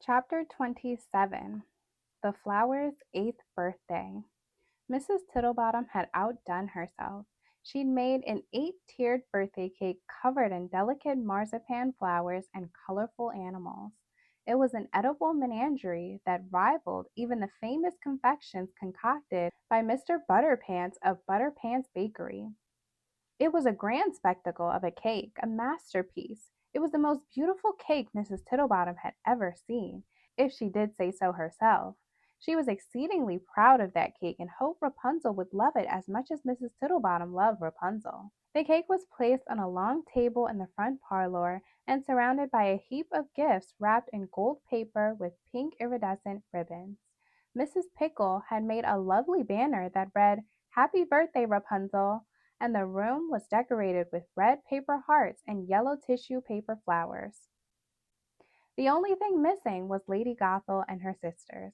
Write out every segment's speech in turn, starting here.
Chapter 27. The Flower's 8th Birthday. Mrs. Tittlebottom had outdone herself. She'd made an 8-tiered birthday cake covered in delicate marzipan flowers and colorful animals. It was an edible menagerie that rivaled even the famous confections concocted by Mr. Butterpants of Butterpants Bakery. It was a grand spectacle of a cake, a masterpiece. It was the most beautiful cake Mrs. Tittlebottom had ever seen, if she did say so herself. She was exceedingly proud of that cake and hoped Rapunzel would love it as much as Mrs. Tittlebottom loved Rapunzel. The cake was placed on a long table in the front parlor and surrounded by a heap of gifts wrapped in gold paper with pink iridescent ribbons. Mrs. Pickle had made a lovely banner that read, "Happy Birthday, Rapunzel," and the room was decorated with red paper hearts and yellow tissue paper flowers. The only thing missing was Lady Gothel and her sisters.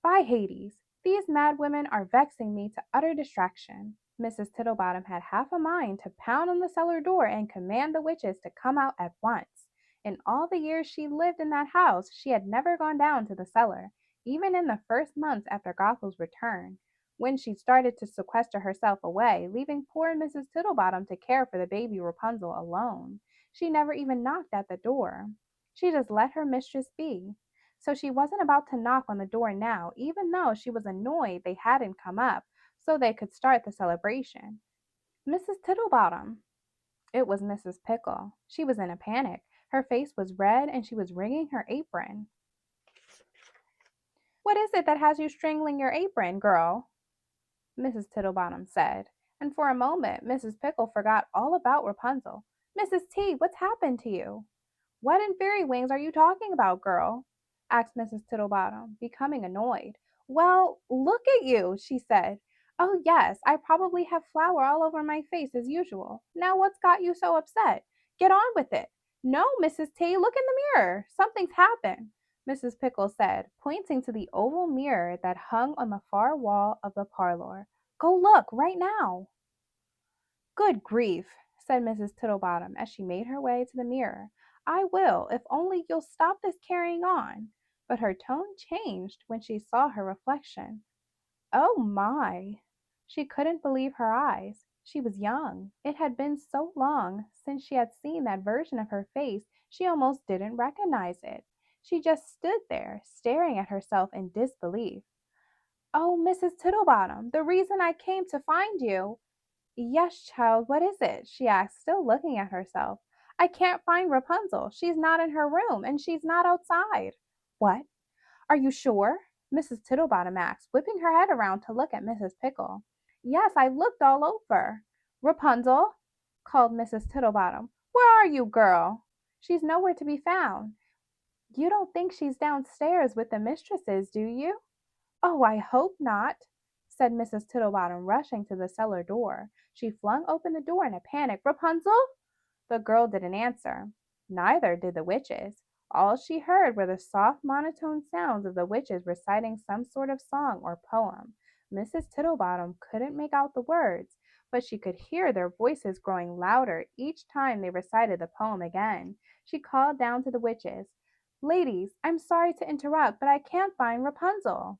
By Hades, these mad women are vexing me to utter distraction. Mrs. Tittlebottom had half a mind to pound on the cellar door and command the witches to come out at once. In all the years she lived in that house, she had never gone down to the cellar, even in the first months after Gothel's return, when she started to sequester herself away, leaving poor Mrs. Tittlebottom to care for the baby Rapunzel alone. She never even knocked at the door. She just let her mistress be. So she wasn't about to knock on the door now, even though she was annoyed they hadn't come up so they could start the celebration. "Mrs. Tittlebottom!" It was Mrs. Pickle. She was in a panic. Her face was red and she was wringing her apron. "What is it that has you strangling your apron, girl?" Mrs. Tittlebottom said, and for a moment Mrs. Pickle forgot all about Rapunzel. "Mrs. T, what's happened to you?" "What in fairy wings are you talking about, girl?" asked Mrs. Tittlebottom, becoming annoyed. "Well, look at you," she said. "Oh, yes, I probably have flour all over my face as usual. Now what's got you so upset? Get on with it." "No, Mrs. T, look in the mirror. Something's happened," Mrs. Pickle said, pointing to the oval mirror that hung on the far wall of the parlor. "Go look right now." "Good grief," said Mrs. Tittlebottom as she made her way to the mirror. "I will, if only you'll stop this carrying on." But her tone changed when she saw her reflection. Oh my! She couldn't believe her eyes. She was young. It had been so long since she had seen that version of her face she almost didn't recognize it. She just stood there, staring at herself in disbelief. "Oh, Mrs. Tittlebottom, the reason I came to find you—" "Yes, child, what is it?" she asked, still looking at herself. "I can't find Rapunzel. She's not in her room, and she's not outside." "What? Are you sure?" Mrs. Tittlebottom asked, whipping her head around to look at Mrs. Pickle. "Yes, I looked all over." "Rapunzel!" called Mrs. Tittlebottom. "Where are you, girl?" "She's nowhere to be found." "You don't think she's downstairs with the mistresses, do you?" "Oh, I hope not," said Mrs. Tittlebottom, rushing to the cellar door. She flung open the door in a panic. "Rapunzel!" The girl didn't answer. Neither did the witches. All she heard were the soft monotone sounds of the witches reciting some sort of song or poem. Mrs. Tittlebottom couldn't make out the words, but she could hear their voices growing louder each time they recited the poem again. She called down to the witches, "Ladies, I'm sorry to interrupt, but I can't find Rapunzel."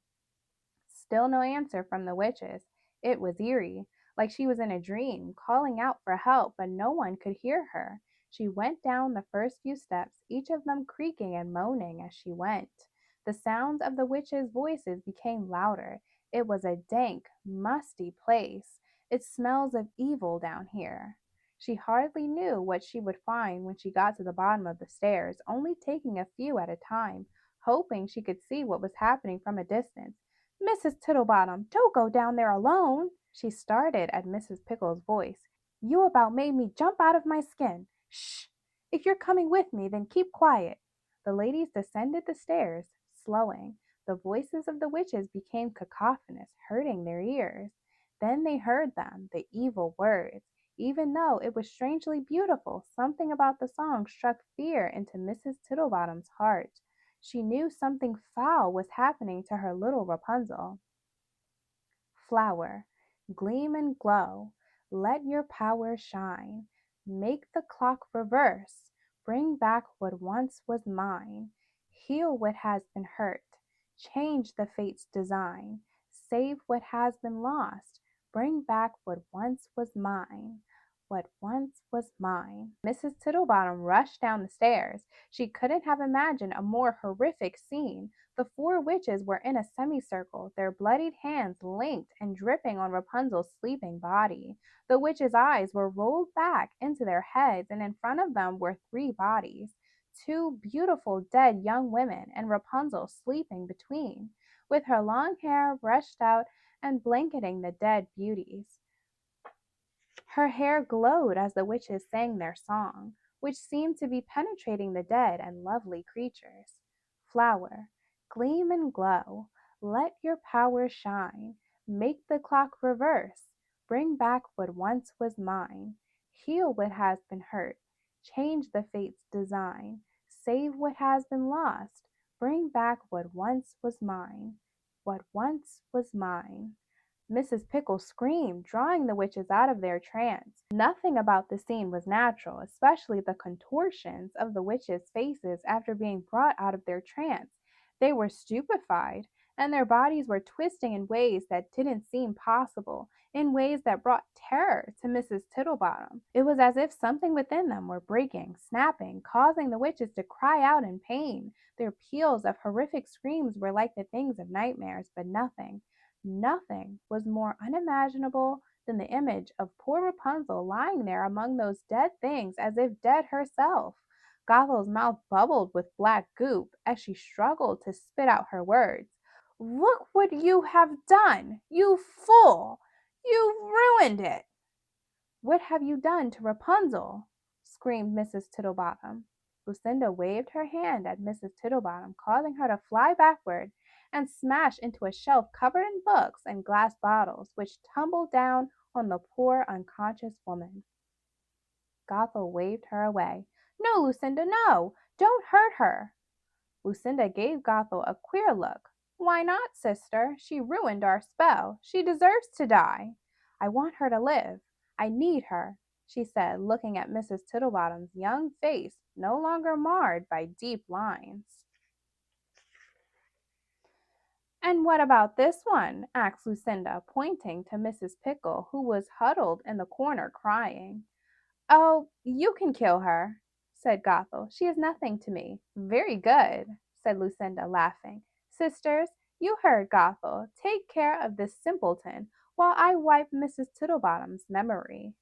Still no answer from the witches. It was eerie, like she was in a dream, calling out for help, but no one could hear her. She went down the first few steps, each of them creaking and moaning as she went. The sounds of the witches' voices became louder. It was a dank, musty place. "It smells of evil down here." She hardly knew what she would find when she got to the bottom of the stairs, only taking a few at a time, hoping she could see what was happening from a distance. "Mrs. Tittlebottom, don't go down there alone." She started at Mrs. Pickle's voice. "You about made me jump out of my skin. Shh! If you're coming with me, then keep quiet." The ladies descended the stairs, slowing. The voices of the witches became cacophonous, hurting their ears. Then they heard them, the evil words. Even though it was strangely beautiful, something about the song struck fear into Mrs. Tittlebottom's heart. She knew something foul was happening to her little Rapunzel. "Flower, gleam and glow, let your power shine. Make the clock reverse, bring back what once was mine. Heal what has been hurt, change the fate's design, save what has been lost, bring back what once was mine. What once was mine. Mrs. Tittlebottom rushed down the stairs. She couldn't have imagined a more horrific scene. The four witches were in a semicircle, their bloodied hands linked and dripping on Rapunzel's sleeping body. The witches' eyes were rolled back into their heads, and in front of them were three bodies, two beautiful dead young women, and Rapunzel sleeping between, with her long hair brushed out and blanketing the dead beauties. Her hair glowed as the witches sang their song, which seemed to be penetrating the dead and lovely creatures. Flower, gleam and glow, let your power shine, make the clock reverse, bring back what once was mine, heal what has been hurt, change the fate's design, save what has been lost, bring back what once was mine, what once was mine. Mrs. Pickle screamed, drawing the witches out of their trance. Nothing about the scene was natural, especially the contortions of the witches' faces after being brought out of their trance. They were stupefied, and their bodies were twisting in ways that didn't seem possible, in ways that brought terror to Mrs. Tittlebottom. It was as if something within them were breaking, snapping, causing the witches to cry out in pain. Their peals of horrific screams were like the things of nightmares, but nothing was more unimaginable than the image of poor Rapunzel lying there among those dead things as if dead herself. Gothel's mouth bubbled with black goop as she struggled to spit out her words. "Look what you have done, you fool! You've ruined it!" "What have you done to Rapunzel?" screamed Mrs. Tittlebottom. Lucinda waved her hand at Mrs. Tittlebottom, causing her to fly backward and smash into a shelf covered in books and glass bottles, which tumbled down on the poor unconscious woman. Gothel waved her away. "No, Lucinda, no! Don't hurt her!" Lucinda gave Gothel a queer look. "Why not, sister? She ruined our spell. She deserves to die." "I want her to live. I need her," she said, looking at Mrs. Tittlebottom's young face, no longer marred by deep lines. "And what about this one?" asked Lucinda, pointing to Mrs. Pickle, who was huddled in the corner crying. "Oh, you can kill her," said Gothel. "She is nothing to me." "Very good," said Lucinda, laughing. "Sisters, you heard Gothel. Take care of this simpleton while I wipe Mrs. Tittlebottom's memory."